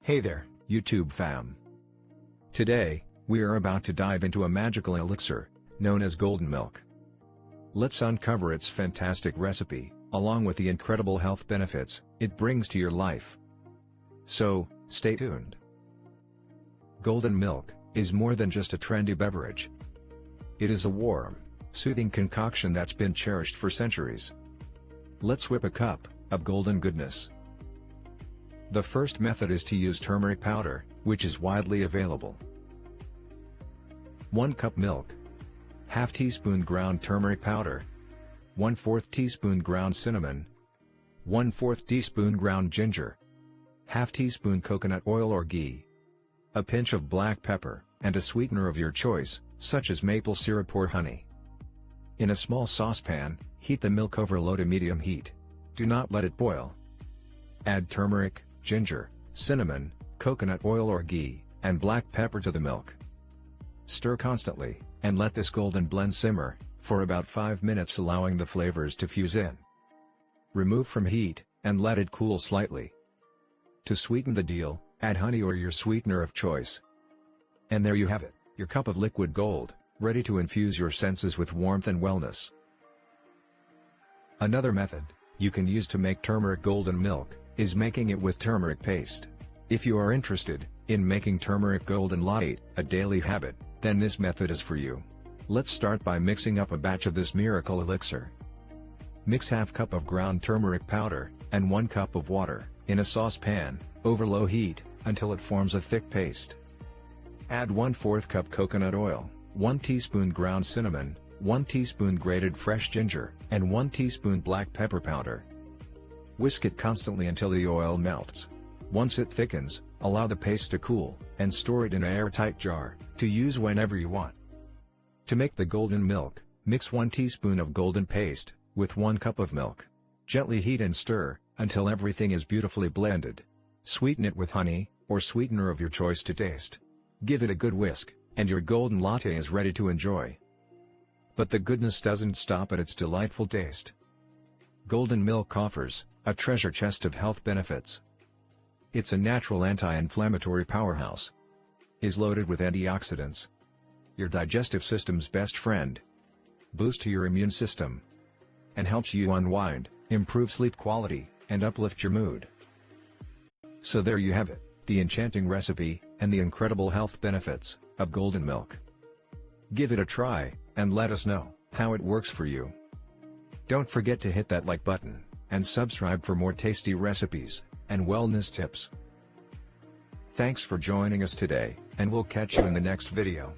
Hey there, YouTube fam. Today, we are about to dive into a magical elixir, known as golden milk. Let's uncover its fantastic recipe, along with the incredible health benefits it brings to your life. So, stay tuned. Golden milk is more than just a trendy beverage. It is a warm, soothing concoction that's been cherished for centuries. Let's whip a cup of golden goodness. The first method is to use turmeric powder, which is widely available. 1 cup milk. Half teaspoon ground turmeric powder. 1/4 teaspoon ground cinnamon. 1/4 teaspoon ground ginger. Half teaspoon coconut oil or ghee. A pinch of black pepper, and a sweetener of your choice, such as maple syrup or honey. In a small saucepan, heat the milk over low to medium heat. Do not let it boil. Add turmeric, ginger, cinnamon, coconut oil or ghee, and black pepper to the milk. Stir constantly, and let this golden blend simmer for about 5 minutes, allowing the flavors to fuse in. Remove from heat, and let it cool slightly. To sweeten the deal, add honey or your sweetener of choice. And there you have it, your cup of liquid gold, ready to infuse your senses with warmth and wellness. Another method you can use to make turmeric golden milk is making it with turmeric paste. If you are interested in making turmeric golden latte a daily habit, then this method is for you. Let's start by mixing up a batch of this miracle elixir. Mix half cup of ground turmeric powder and 1 cup of water in a saucepan over low heat until it forms a thick paste. Add 1/4 cup coconut oil, 1 teaspoon ground cinnamon, 1 teaspoon grated fresh ginger, and 1 teaspoon black pepper powder. Whisk it constantly until the oil melts. Once it thickens, allow the paste to cool, and store it in an airtight jar, to use whenever you want. To make the golden milk, mix 1 teaspoon of golden paste with 1 cup of milk. Gently heat and stir until everything is beautifully blended. Sweeten it with honey, or sweetener of your choice to taste. Give it a good whisk, and your golden latte is ready to enjoy. But the goodness doesn't stop at its delightful taste. Golden milk offers a treasure chest of health benefits. It's a natural anti-inflammatory powerhouse. Is loaded with antioxidants. Your digestive system's best friend. Boosts your immune system. And helps you unwind, improve sleep quality, and uplift your mood. So there you have it, the enchanting recipe, and the incredible health benefits of golden milk. Give it a try, and let us know how it works for you. Don't forget to hit that like button, and subscribe for more tasty recipes and wellness tips. Thanks for joining us today, and we'll catch you in the next video.